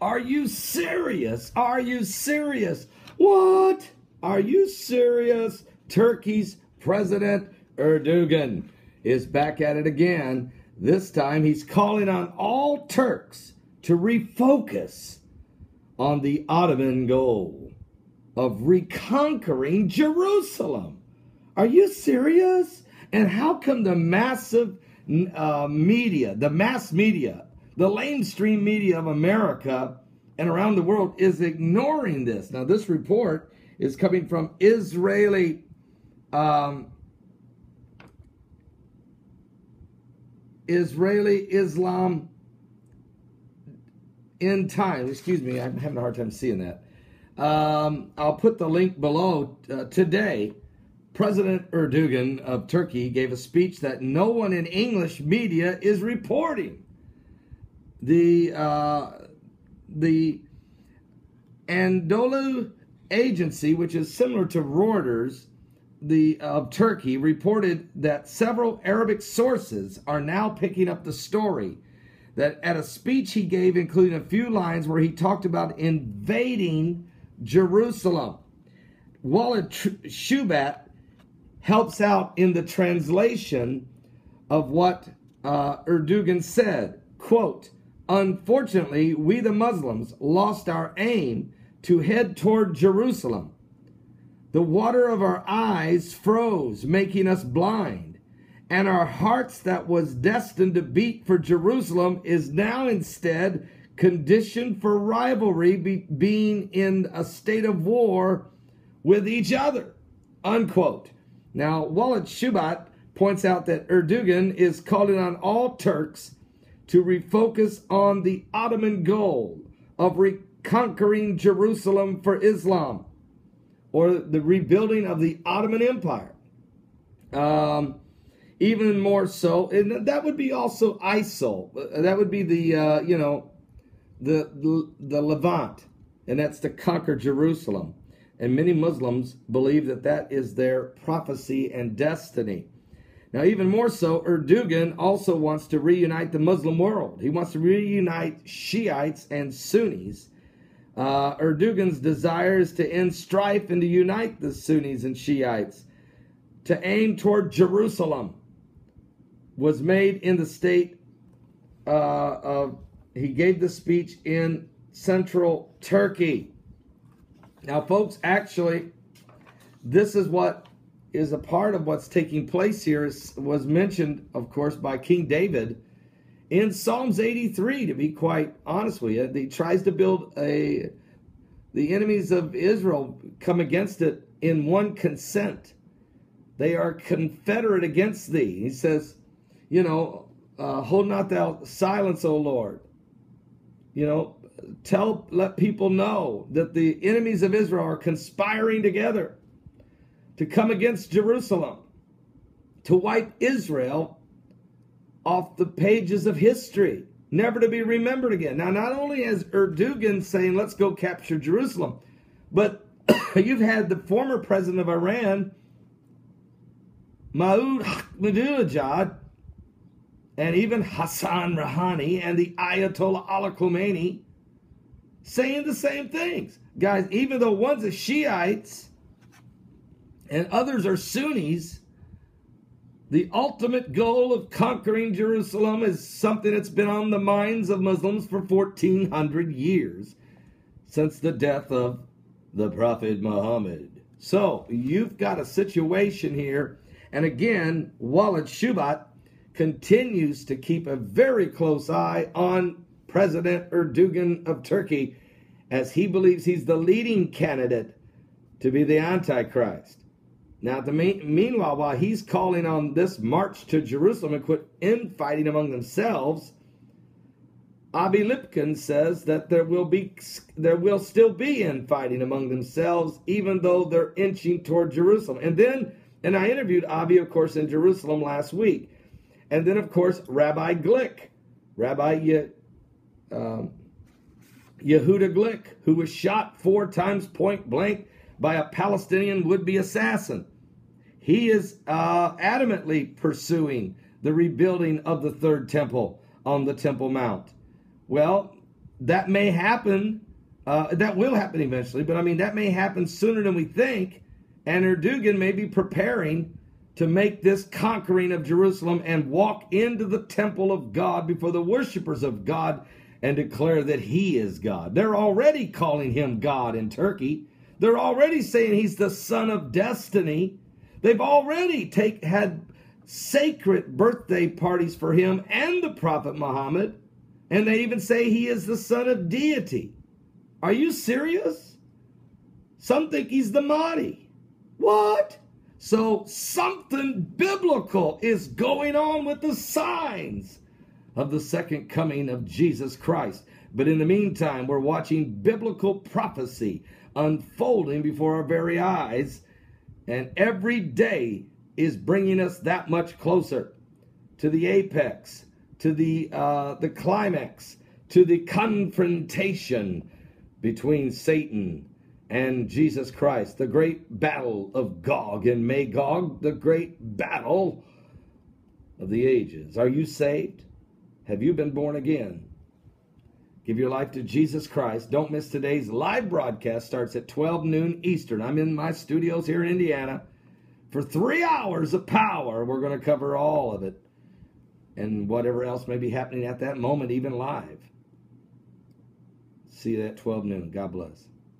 Are you serious? Are you serious? What? Are you serious? Turkey's President Erdogan is back at it again. This time he's calling on all Turks to refocus on the Ottoman goal of reconquering Jerusalem. Are you serious? And how come the massive media, the mass media, the lamestream media of America and around the world is ignoring this? Now, this report is coming from Israeli Islam in Time. Excuse me, I'm having a hard time seeing that. I'll put the link below. Today, President Erdogan of Turkey gave a speech that no one in English media is reporting. The Anadolu agency, which is similar to Reuters, of Turkey, reported that several Arabic sources are now picking up the story that at a speech he gave, including a few lines where he talked about invading Jerusalem. Walid Shubat helps out in the translation of what Erdogan said. Quote, "Unfortunately, we the Muslims lost our aim to head toward Jerusalem. The water of our eyes froze, making us blind, and our hearts that was destined to beat for Jerusalem is now instead conditioned for rivalry, being in a state of war with each other." Unquote. Now, Walid Shubat points out that Erdogan is calling on all Turks to refocus on the Ottoman goal of reconquering Jerusalem for Islam, or the rebuilding of the Ottoman Empire. Even more so, and that would be also ISIL. That would be the Levant, and that's to conquer Jerusalem. And many Muslims believe that that is their prophecy and destiny. Now, even more so, Erdogan also wants to reunite the Muslim world. He wants to reunite Shiites and Sunnis. Erdogan's desire is to end strife and to unite the Sunnis and Shiites, to aim toward Jerusalem, was made in the state he gave the speech in central Turkey. Now, folks, actually, this is what is a part of what's taking place here. Was mentioned, of course, by King David in Psalms 83, to be quite honest with you. He tries to build the enemies of Israel come against it in one consent. They are confederate against thee. He says, hold not thou silence, O Lord. Let people know that the enemies of Israel are conspiring together to come against Jerusalem, to wipe Israel off the pages of history, never to be remembered again. Now, not only is Erdogan saying, let's go capture Jerusalem, but you've had the former president of Iran, Masoud Ahmadinejad, and even Hassan Rouhani and the Ayatollah Ali Khamenei saying the same things. Guys, even though one's a Shiites and others are Sunnis, the ultimate goal of conquering Jerusalem is something that's been on the minds of Muslims for 1,400 years, since the death of the Prophet Muhammad. So, you've got a situation here, and again, Walid Shubat continues to keep a very close eye on President Erdogan of Turkey, as he believes he's the leading candidate to be the Antichrist. Now, meanwhile, while he's calling on this march to Jerusalem and quit infighting among themselves, Avi Lipkin says that there will still be infighting among themselves, even though they're inching toward Jerusalem. And I interviewed Avi, of course, in Jerusalem last week. And then, of course, Rabbi Yehuda Glick, who was shot 4 times point blank by a Palestinian would-be assassin. He is adamantly pursuing the rebuilding of the third temple on the Temple Mount. Well, that may happen. That will happen eventually, but I mean, that may happen sooner than we think. And Erdogan may be preparing to make this conquering of Jerusalem and walk into the temple of God before the worshipers of God and declare that he is God. They're already calling him God in Turkey. They're already saying he's the son of destiny. They've already had sacred birthday parties for him and the Prophet Muhammad. And they even say he is the son of deity. Are you serious? Some think he's the Mahdi. What? So something biblical is going on with the signs of the second coming of Jesus Christ. But in the meantime, we're watching biblical prophecy unfolding before our very eyes. And every day is bringing us that much closer to the apex, to the climax, to the confrontation between Satan and Jesus Christ, the great battle of Gog and Magog, the great battle of the ages. Are you saved? Have you been born again? Give your life to Jesus Christ. Don't miss today's live broadcast. Starts at 12 noon Eastern. I'm in my studios here in Indiana for 3 hours of power. We're going to cover all of it and whatever else may be happening at that moment, even live. See you at 12 noon. God bless.